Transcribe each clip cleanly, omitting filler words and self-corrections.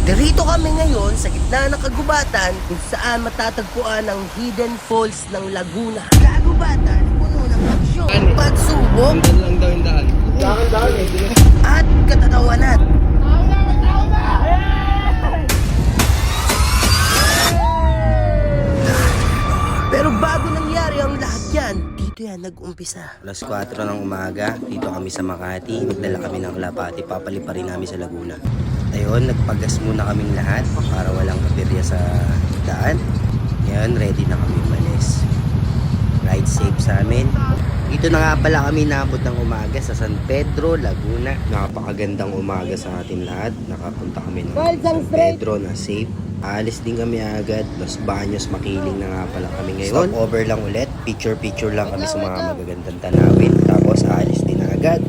Narito kami ngayon sa gitna ng kagubatan kung saan matatagpuan ang Hidden Falls ng Laguna. Kagubatan, puno ng aksyon, pagsubok, Lang daw yung daan. at katatawanan. Pero bago nangyari ang lahat yan, dito yan nag-umpisa. Alas 4 ng umaga, dito kami sa Makati. Nagdala kami ng kalapati, papaliparin namin sa Laguna. Ayun, nagpagas muna kaming lahat para walang aperya sa daan. Ngayon, ready na kami umalis. Ride safe sa amin. Dito na nga pala kami naabot ng umaga sa San Pedro, Laguna. Napakagandang umaga sa atin lahat. Nakapunta kami ng San Pedro na safe. Alis din kami agad. Los Baños, Makiling na nga pala kami ngayon. Stop over lang ulit. Picture lang kami sa mga magagandang tanawin. Tapos alis din agad.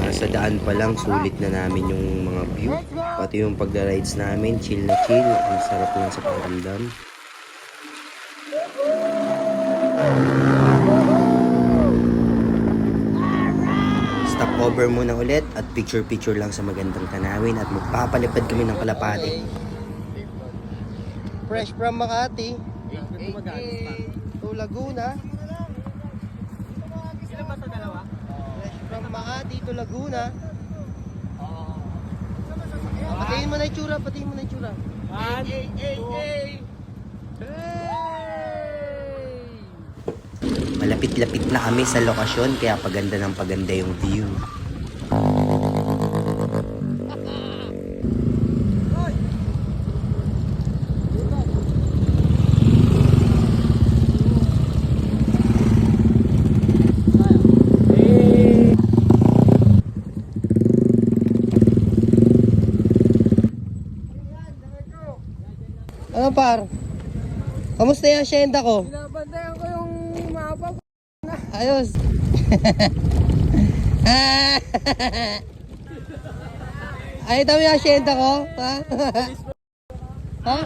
Sa daan pa lang, sulit na namin yung mga view. Pati yung pagda-rides namin, chill na chill. Ang sarap lang sa pakiramdam. Stop over muna ulit at picture lang sa magandang tanawin at magpapalipad kami ng kalapati. Fresh from Makati to Laguna. Fresh from Makati to Laguna. Patayin mo na yung tsura, patayin mo na yung tsura. Malapit-lapit na kami sa lokasyon kaya paganda ng paganda yung view. Ano par? Kamusta yung asyenda ko? Binabantayan ko yung mapa. Ayos. Ay, ito yung asyenda ko? Ha? Ha?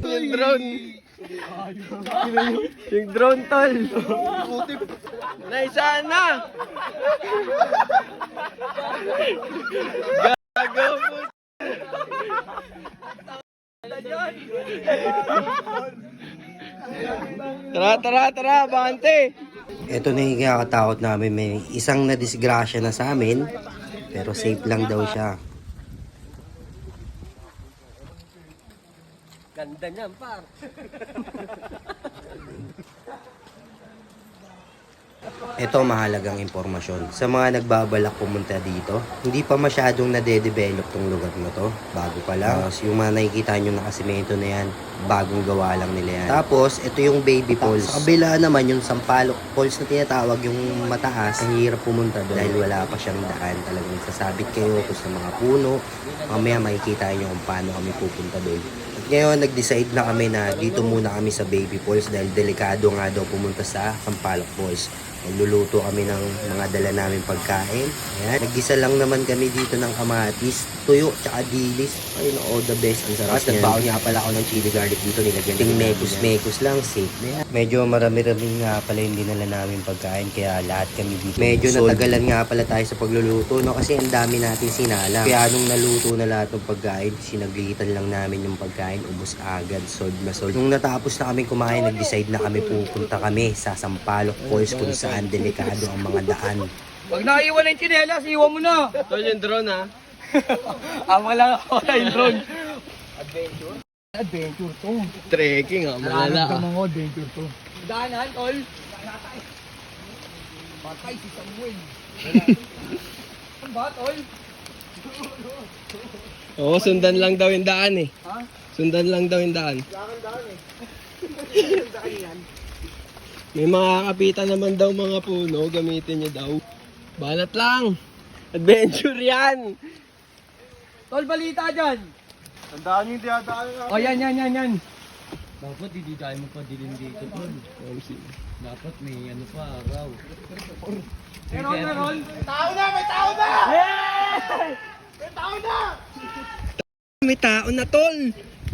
Yung drone. Yung drone, tol. Naisaan na. Gago po. Tara, bante. Ito na yung kakatakot namin. May isang nadisgrasya na sa amin. Pero safe lang daw siya. Ganda niyan, par. Ito mahalagang impormasyon. Sa mga nagbabalak pumunta dito, hindi pa masyadong nade-develop tong lugar na to. Bago pa lang. Tapos yung mga nakikita nyo nakasimento na yan, bagong gawa lang nila yan. Tapos ito yung Baby Falls. Sa kabila naman yung Sampaloc Falls na tinatawag, yung mataas. Ang hirap pumunta doon dahil wala pa siyang daan. Talagang sasabit kayo kung sa mga puno. Mamaya makikita nyo kung paano kami pupunta doon. At ngayon nag-decide na kami na dito muna kami sa Baby Falls dahil delikado nga daw pumunta sa Sampaloc Falls. Magluluto kami ng mga dala namin pagkain. Ayan. Naggisa lang naman kami dito ng kamatis, tuyo, tsaka dilis. Ayun, all the best. Ang sarap niyan. Nagbaon nga pala ako ng chili garlic dito. Nilagyan ng mekus lang. Safe na yan. Medyo marami-rami nga pala yung dinala namin pagkain. Kaya lahat kami dito. Medyo natagalan nga pala tayo sa pagluluto. No? Kasi ang dami natin sinala. Kaya nung naluto na lahat ng pagkain, sinaglitan lang namin yung pagkain. Ubus agad. Sold na sold. Nung natapos na kami kumain, nag-decide na kami pupunta kami sa Sampaloc Falls kung saan delikado ang mga daan. Pag naiwan na yung chinelas, iwan mo na. Tol, yung drone, ha? Ama lang ako na yung drone. Adventure to. Trekking, ha? Malala, ha? Mga adventure to. Daanan, tol. Patay si Samuel. Ano ba, tol? Oo, sundan lang daw yung daan, eh. Ha? Sundan lang daw yung daan. Daan, eh. Daan yan. May mga kapitan naman daw mga puno, gamitin nyo daw. Balat lang! Adventure yan! Tol, balita dyan! Tandaan nyo yung dinadaan nga. Oh, yan. Dapat hindi tayo magpadilim dito, tol. Dapat may ano pa, araw. Meron! May tao na! May tao na! Hey! May tao na! May tao na, tol!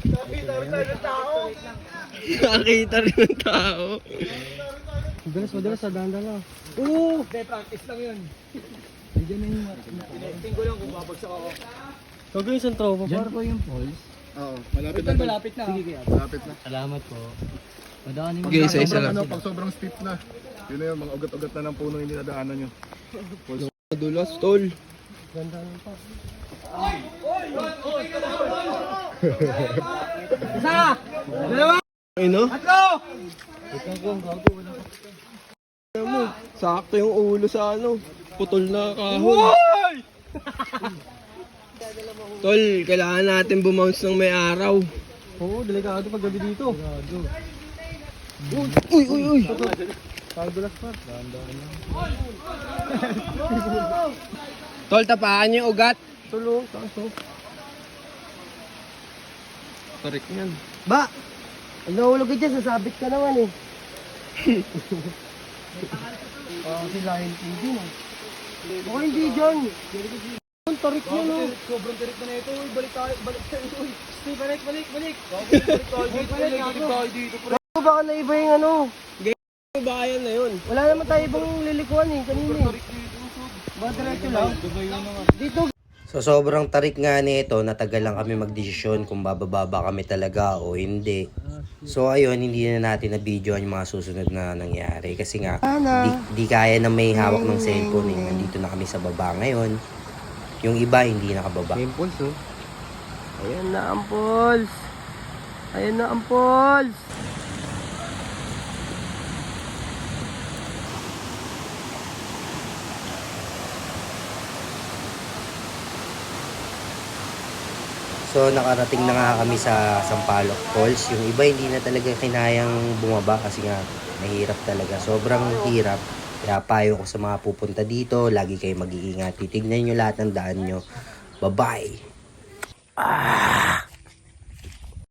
Nakita rin tayo ng tao! Nakita rin ng tao! Madalas sa dahan-dahan. Oo! Hindi, practice lang yun. Nandiyan na yung... Tingko lang kung babagsak ako. Gagawin isang tropa Diyan par. po yung falls. Oo, malapit na. Malapit na. Sige kaya. Malapit na. Salamat po. Madaanin mo. Okay, isa-isa lang. Pag sobrang steep na, yun na yun, mga ugat-ugat na ng puno hindi nadaanan nyo. Madulas, tol. Ano? Alam mo, sakto yung ulo sa ano, putol na kahon. Tol, kailangan natin bumounce ng may araw. Oo, delikado pag gabi dito. Uy, uy, uy. Tol, tapaan niyo yung ugat. Tulo, kaso. Tarik niyan. Ba? Ang nahulog ka dyan, sasabit ka naman eh. Si Lion King din ah. Baka hindi dyan. Ang tarik niya no. Sobrang tarik na ito. Uy, balik tayo tayo. Uy, stay, balik. Balik tayo dito. Pre. Baka na iba yung ano. Bayan na yun. Wala naman tayo ibang lilikuan eh, kanina eh. Baka diretso lang. Dito. So sobrang tarik nga nito, natagal lang kami magdesisyon kung bababa ba kami talaga o hindi. So ayun, hindi na natin na-videoan yung mga susunod na nangyari. Kasi nga, di kaya na may hawak ng cellphone eh. Nandito na kami sa baba ngayon. Yung iba hindi nakababa. Pimples, oh. Ayan na ang falls. Ayan na ang falls. So nakarating na nga kami sa Sampaloc Falls. Yung iba hindi na talaga kinayang bumaba kasi nga mahirap talaga. Sobrang hirap. Kaya payo ko sa mga pupunta dito, lagi kayo mag-iingat. Titignan nyo lahat ng daan nyo. Bye-bye!